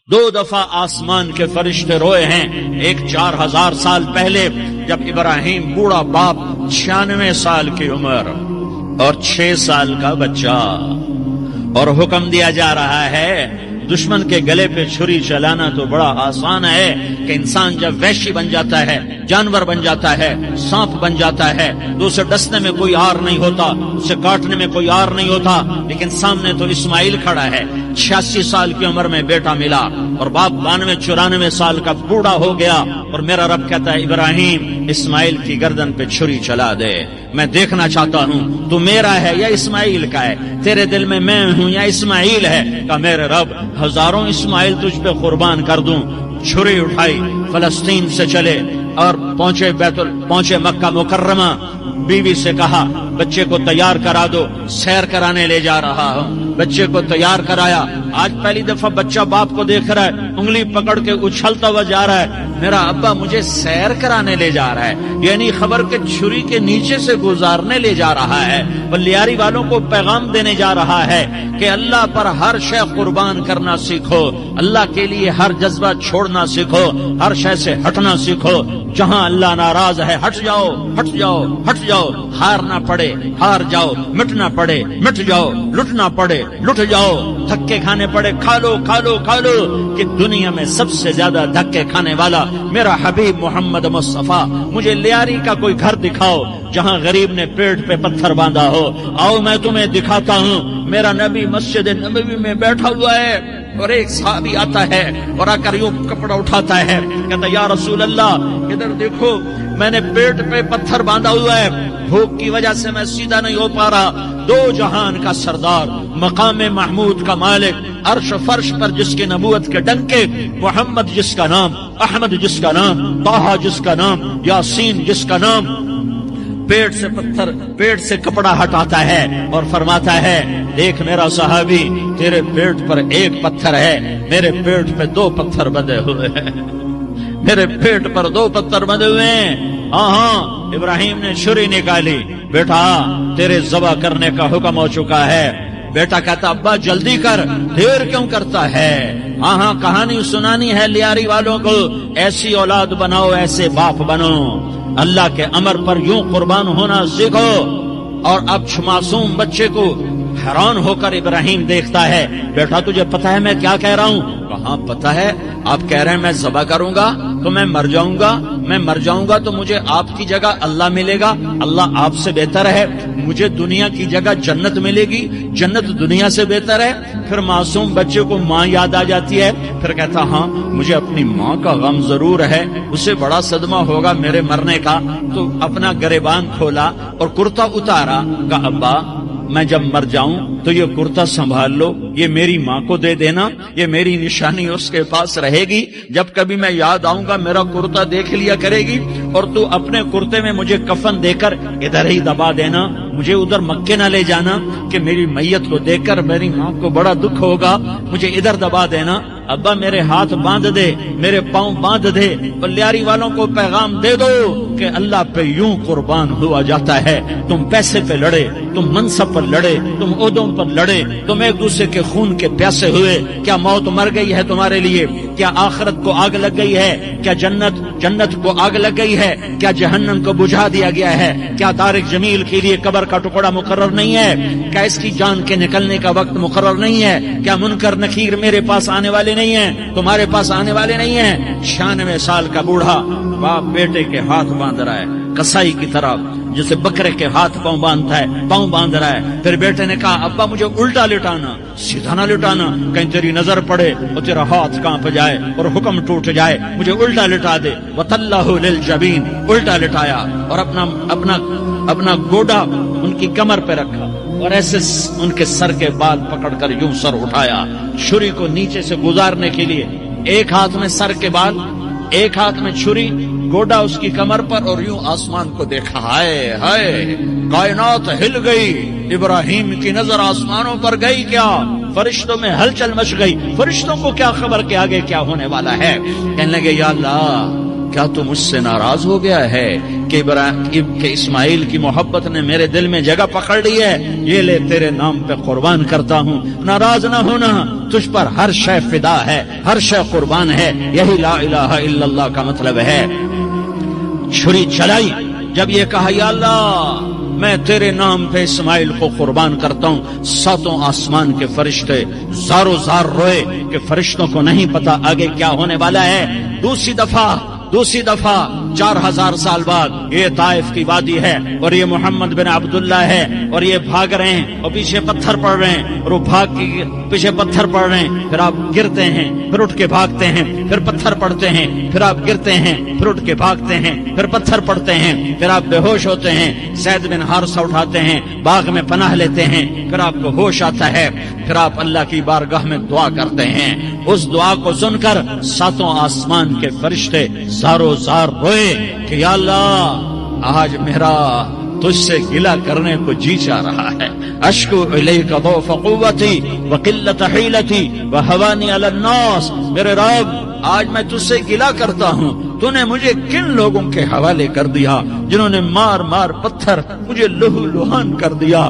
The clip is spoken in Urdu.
2 دفعہ آسمان کے فرشتے روئے ہیں، ایک 4000 سال پہلے جب ابراہیم بوڑھا باپ 96 سال کی عمر اور 6 سال کا بچہ، اور حکم دیا جا رہا ہے دشمن کے گلے پہ چھری چلانا تو بڑا آسان ہے کہ انسان جب وحشی بن جاتا ہے، جانور بن جاتا ہے، سانپ بن جاتا ہے تو اسے ڈسنے میں کوئی آر نہیں ہوتا، اسے کاٹنے میں کوئی آر نہیں ہوتا، لیکن سامنے تو اسماعیل کھڑا ہے، 86 سال کی عمر میں بیٹا ملا اور باپ 92-94 سال کا بوڑھا ہو گیا، اور میرا رب کہتا ہے ابراہیم اسماعیل کی گردن پہ چھری چلا دے، میں دیکھنا چاہتا ہوں تو میرا ہے یا اسماعیل کا ہے، تیرے دل میں میں ہوں یا اسماعیل ہے؟ کہ میرے رب ہزاروں اسماعیل تجھ پہ قربان کر دوں۔ چھری اٹھائی، فلسطین سے چلے اور پہنچے مکہ مکرمہ، بیوی سے کہا بچے کو تیار کرا دو، سیر کرانے لے جا رہا ہوں، بچے کو تیار کرایا۔ آج پہلی دفعہ بچہ باپ کو دیکھ رہا ہے، انگلی پکڑ کے اچھلتا ہوا جا رہا ہے، میرا ابا مجھے سیر کرانے لے جا رہا ہے، یعنی خبر کے چھری کے نیچے سے گزارنے لے جا رہا ہے۔ بلیاری والوں کو پیغام دینے جا رہا ہے کہ اللہ پر ہر شے قربان کرنا سیکھو، اللہ کے لیے ہر جذبہ چھوڑنا سیکھو، ہر شے سے ہٹنا سیکھو، جہاں اللہ ناراض ہے ہٹ جاؤ، ہٹ جاؤ، ہٹ جاؤ، ہارنا پڑے ہار جاؤ، مٹنا پڑے مٹ جاؤ، لٹنا پڑے لٹ جاؤ، دھکے کھانے پڑے کھا لو کھا لو کھا لو، کہ دنیا میں سب سے زیادہ دھکے کھانے والا میرا حبیب محمد مصطفیٰ۔ مجھے لیاری کا کوئی گھر دکھاؤ جہاں غریب نے پیٹ پہ پتھر باندھا ہو، آؤ میں تمہیں دکھاتا ہوں۔ میرا نبی مسجد نبوی میں بیٹھا ہوا ہے اور ایک صحابی آتا ہے اور آ کر یوں کپڑا اٹھاتا ہے، کہتا یا رسول اللہ ادھر دیکھو، میں نے پیٹ پہ پتھر باندھا ہوا ہے، بھوک کی وجہ سے میں سیدھا نہیں ہو پا رہا۔ 2 جہان کا سردار، مقام محمود کا مالک، عرش فرش پر جس کے نبوت کے ڈنکے، محمد جس کا نام، احمد جس کا نام، طٰہٰ جس کا نام، یاسین جس کا نام، پیٹ سے کپڑا ہٹاتا ہے اور فرماتا ہے دیکھ میرا صحابی، تیرے پیٹ پر 1 پتھر ہے، میرے پیٹ پہ 2 پتھر بندھے ہوئے ہیں، میرے پیٹ پر 2 پتھر بندھے ہوئے ہیں۔ ہاں ابراہیم نے چھری نکالی، بیٹا تیرے ذبح کرنے کا حکم ہو چکا ہے۔ بیٹا کہتا ابا جلدی کر، دیر کیوں کرتا ہے؟ ہاں کہانی سنانی ہے لیاری والوں کو، ایسی اولاد بناؤ، ایسے باپ بنو، اللہ کے امر پر یوں قربان ہونا سیکھو۔ اور اب معصوم بچے کو حیران ہو کر ابراہیم دیکھتا ہے، بیٹا تجھے پتا ہے میں کیا کہہ رہا ہوں؟ کہاں پتا ہے، آپ کہہ رہے ہیں میں ذبح کروں گا تو میں مر جاؤں گا، میں مر جاؤں گا تو مجھے آپ کی جگہ اللہ ملے گا، اللہ آپ سے بہتر ہے، مجھے دنیا کی جگہ جنت ملے گی، جنت دنیا سے بہتر ہے۔ پھر معصوم بچے کو ماں یاد آ جاتی ہے، پھر کہتا ہاں مجھے اپنی ماں کا غم ضرور ہے، اسے بڑا صدمہ ہوگا میرے مرنے کا۔ تو اپنا گریبان کھولا اور کرتا اتارا، کہا ابا میں جب مر جاؤں تو یہ کرتا سنبھال لو، یہ میری ماں کو دے دینا، یہ میری نشانی اس کے پاس رہے گی، جب کبھی میں یاد آؤں گا میرا کرتا دیکھ لیا کرے گی، اور تو اپنے کرتے میں مجھے کفن دے کر ادھر ہی دبا دینا، مجھے ادھر مکے نہ لے جانا کہ میری میت کو دیکھ کر میری ماں کو بڑا دکھ ہوگا، مجھے ادھر دبا دینا۔ ابا میرے ہاتھ باندھ دے، میرے پاؤں باندھ دے۔ بلیاری والوں کو پیغام دے دو کہ اللہ پہ یوں قربان ہوا جاتا ہے۔ تم پیسے پہ لڑے، تم منصب پر لڑے، تم عہدوں پر لڑے، تم ایک دوسرے کے خون کے پیاسے ہوئے، کیا موت مر گئی ہے تمہارے لیے؟ کیا آخرت کو آگ لگ گئی ہے؟ کیا جنت کو آگ لگ گئی ہے؟ کیا جہنم کو بجھا دیا گیا ہے؟ کیا طارق جمیل کے لیے قبر کا ٹکڑا مقرر نہیں ہے؟ کیا اس کی جان کے نکلنے کا وقت مقرر نہیں ہے؟ کیا منکر نکیر میرے پاس آنے والے نہیں ہیں، تمہارے پاس آنے والے نہیں ہیں؟ 96 سال کا بوڑھا باپ بیٹے کے ہاتھ باندھ رہا ہے، کسائی کی طرح جسے بکرے کے ہاتھ پاؤں باندھتا ہے، پاؤں باندھ رہا ہے۔ پھر بیٹے نے کہا ابا مجھے الٹا لٹانا، سیدھا نہ لٹانا، کہیں تیری نظر پڑے اور تیرا ہاتھ کانپ جائے اور حکم ٹوٹ جائے، مجھے الٹا لٹا دے۔ وَتَلَّهُ لِلْجَبِينِ، الٹا لٹایا اور اپنا گوڈا ان کی کمر پہ رکھا اور ایسے ان کے سر کے بال پکڑ کر یوں سر اٹھایا، چھری کو نیچے سے گزارنے کے لیے، ایک ہاتھ میں سر کے بال، ایک ہاتھ میں چھری، گوڈا اس کی کمر پر، اور یوں آسمان کو دیکھا۔ ہائے ہائے، کائنات ہل گئی، ابراہیم کی نظر آسمانوں پر گئی، کیا فرشتوں میں ہلچل مچ گئی۔ فرشتوں کو کیا خبر کہ آگے کیا ہونے والا ہے؟ کہنے لگے یا اللہ کیا تو مجھ سے ناراض ہو گیا ہے کہ اسماعیل کی محبت نے میرے دل میں جگہ پکڑ لی ہے؟ یہ لے تیرے نام پہ قربان کرتا ہوں۔ ناراض نہ ہونا، تجھ پر ہر شے فدا ہے، ہر شے قربان ہے، یہی لا الہ الا اللہ کا مطلب ہے۔ چھری چلائی، جب یہ کہا یا اللہ میں تیرے نام پہ اسماعیل کو قربان کرتا ہوں، ساتوں آسمان کے فرشتے زارو زار روئے کہ فرشتوں کو نہیں پتا آگے کیا ہونے والا ہے۔ دوسری دفعہ 4000 سال بعد یہ طائف کی وادی ہے اور یہ محمد بن عبداللہ ہے اور یہ بھاگ رہے ہیں اور پیچھے پتھر پڑ رہے ہیں اور وہ بھاگ کے پیچھے پتھر پڑ رہے ہیں، پھر آپ گرتے ہیں، پھر اٹھ کے بھاگتے ہیں، پھر پتھر پڑتے ہیں، پھر آپ گرتے ہیں، پھر اٹھ کے بھاگتے ہیں، پھر پتھر پڑتے ہیں، پھر آپ بے ہوش ہوتے ہیں، زید بن حارثہ اٹھاتے ہیں، باغ میں پناہ لیتے ہیں، پھر آپ کو ہوش آتا ہے، پھر آپ اللہ کی بارگاہ میں دعا کرتے ہیں۔ اس دعا کو سن کر ساتوں آسمان کے فرشتے زارو زار روئے کہ یا اللہ آج میرا تجھ سے گلہ کرنے کو جی چاہ رہا ہے۔ اشکو الیک ضعف قوتی وقلت حیلتی وہوانی علی الناس، میرے رب آج میں تجھ سے گلہ کرتا ہوں، تو نے مجھے کن لوگوں کے حوالے کر دیا جنہوں نے مار مار پتھر مجھے لہو لہان کر دیا۔